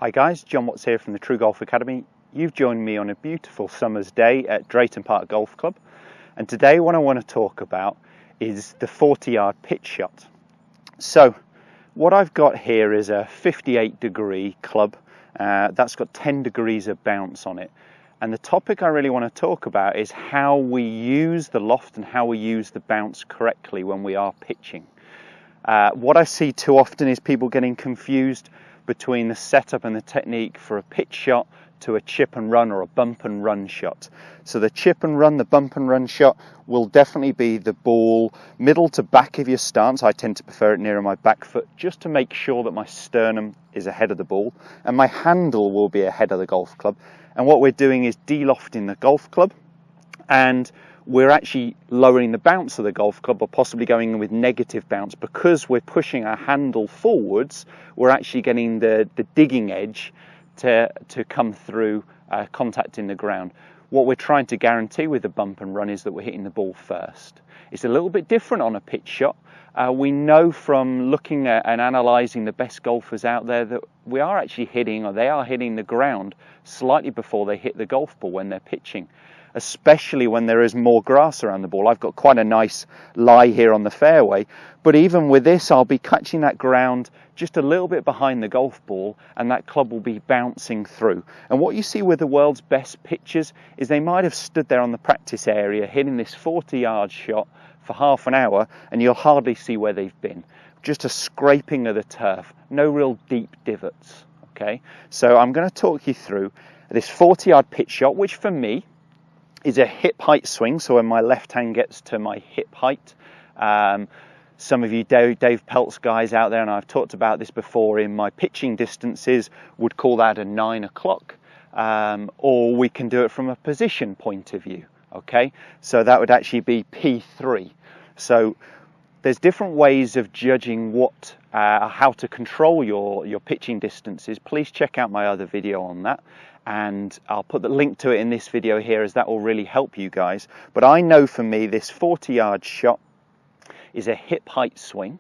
Hi guys, Jon Watts here from the TruGolf Academy. You've joined me on a beautiful summer's day at Drayton Park Golf Club, and today what I want to talk about is the 40-yard pitch shot. So what I've got here is a 58-degree club that's got 10 degrees of bounce on it, and the topic I really want to talk about is how we use the loft and how we use the bounce correctly when we are pitching. What I see too often is people getting confused between the setup and the technique for a pitch shot to a chip and run or a bump and run shot. So the chip and run, the bump and run shot will definitely be the ball middle to back of your stance. I tend to prefer it nearer my back foot just to make sure that my sternum is ahead of the ball and my handle will be ahead of the golf club. And what we're doing is de-lofting the golf club, and we're actually lowering the bounce of the golf club, or possibly going in with negative bounce. Because we're pushing our handle forwards, we're actually getting the digging edge to come through contacting the ground. What we're trying to guarantee with the bump and run is that we're hitting the ball first. It's a little bit different on a pitch shot. We know from looking at and analysing the best golfers out there that we are actually hitting, or they are hitting the ground slightly before they hit the golf ball when they're pitching, especially when there is more grass around the ball. I've got quite a nice lie here on the fairway, but even with this I'll be catching that ground just a little bit behind the golf ball, and that club will be bouncing through. And what you see with the world's best pitchers is they might have stood there on the practice area hitting this 40-yard shot for half an hour, and you'll hardly see where they've been. Just a scraping of the turf, no real deep divots. Okay, so I'm going to talk you through this 40-yard pitch shot, which for me is a hip height swing. So when my left hand gets to my hip height, some of you Dave Pelt's guys out there, and I've talked about this before in my pitching distances, would call that a 9 o'clock, or we can do it from a position point of view. Okay, so that would actually be P3. So there's different ways of judging how to control your pitching distances. Please check out my other video on that, and I'll put the link to it in this video here, as that will really help you guys. But I know for me this 40-yard shot is a hip height swing.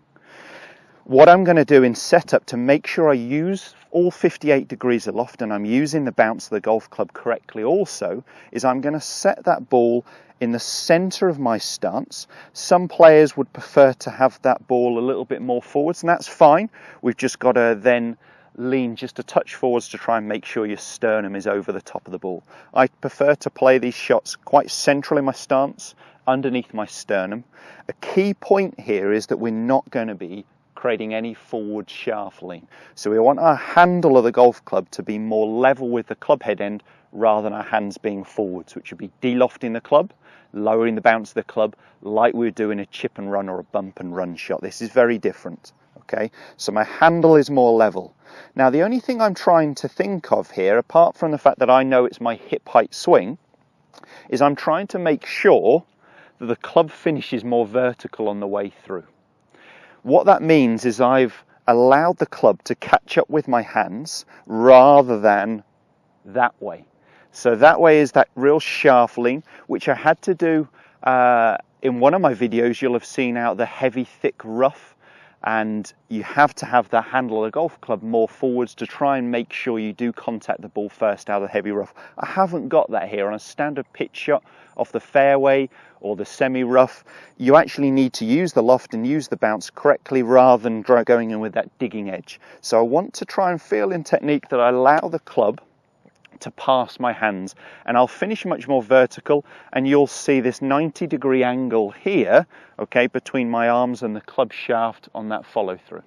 What I'm going to do in setup to make sure I use all 58 degrees of loft and I'm using the bounce of the golf club correctly also, is I'm going to set that ball in the center of my stance. Some players would prefer to have that ball a little bit more forwards, and that's fine. We've just got to then lean just a touch forwards to try and make sure your sternum is over the top of the ball. I prefer to play these shots quite central in my stance, underneath my sternum. A key point here is that we're not going to be creating any forward shaft lean. So we want our handle of the golf club to be more level with the club head end rather than our hands being forwards, which would be de-lofting the club, lowering the bounce of the club like we would do in a chip and run or a bump and run shot. This is very different. Okay, so my handle is more level. Now the only thing I'm trying to think of here, apart from the fact that I know it's my hip height swing, is I'm trying to make sure that the club finish is more vertical on the way through. What that means is I've allowed the club to catch up with my hands rather than that way. So that way is that real shaft lean, which I had to do in one of my videos. You'll have seen out the heavy, thick rough, and you have to have the handle of the golf club more forwards to try and make sure you do contact the ball first out of the heavy rough. I haven't got that here on a standard pitch shot off the fairway or the semi-rough. You actually need to use the loft and use the bounce correctly rather than going in with that digging edge. So I want to try and feel in technique that I allow the club to pass my hands, and I'll finish much more vertical, and you'll see this 90-degree angle here, okay, between my arms and the club shaft on that follow through.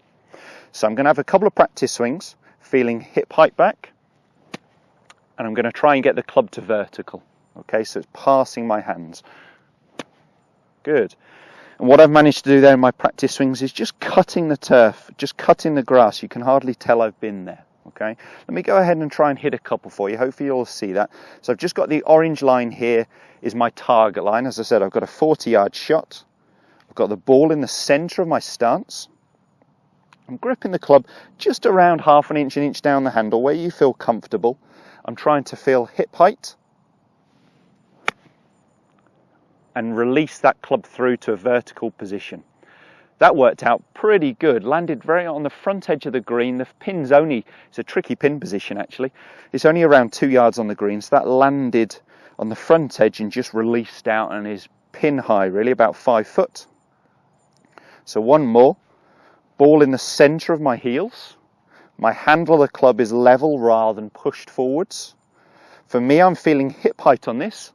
So I'm going to have a couple of practice swings, feeling hip height back, and I'm going to try and get the club to vertical. Okay, so it's passing my hands. Good. And what I've managed to do there in my practice swings is just cutting the turf, just cutting the grass. You can hardly tell I've been there. Okay, let me go ahead and try and hit a couple for you. Hopefully you'll see that. So I've just got the orange line here is my target line. As I said, I've got a 40-yard shot. I've got the ball in the center of my stance. I'm gripping the club just around half an inch down the handle where you feel comfortable. I'm trying to feel hip height and release that club through to a vertical position. that worked out pretty good. Landed very on the front edge of the green. The pin's only, it's a tricky pin position actually. It's only around 2 yards on the green, so that landed on the front edge and just released out and is pin high, really, about 5 foot. So one more. Ball in the centre of my heels. My handle of the club is level rather than pushed forwards. For me, I'm feeling hip height on this.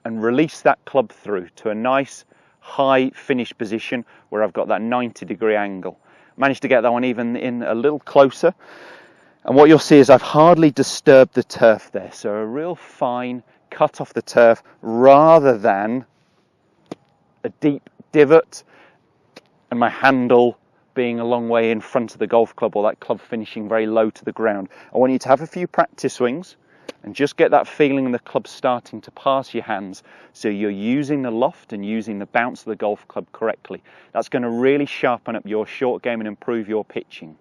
And release that club through to a nice high finish position where I've got that 90-degree angle. Managed to get that one even in a little closer. And what you'll see is I've hardly disturbed the turf there. So a real fine cut off the turf rather than a deep divot and my handle being a long way in front of the golf club, or that club finishing very low to the ground. I want you to have a few practice swings and just get that feeling of the club starting to pass your hands, so you're using the loft and using the bounce of the golf club correctly. That's going to really sharpen up your short game and improve your pitching.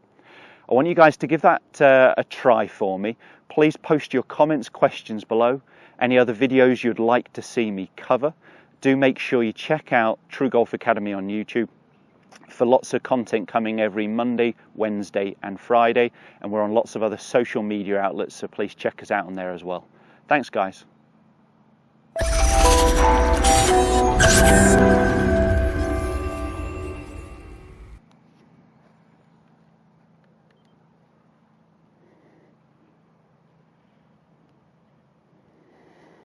I want you guys to give that a try for me. Please post your comments, questions below. Any other videos you'd like to see me cover. Do make sure you check out TruGolf Academy on YouTube for lots of content coming every Monday, Wednesday and Friday. And we're on lots of other social media outlets, so please check us out on there as well. Thanks, guys.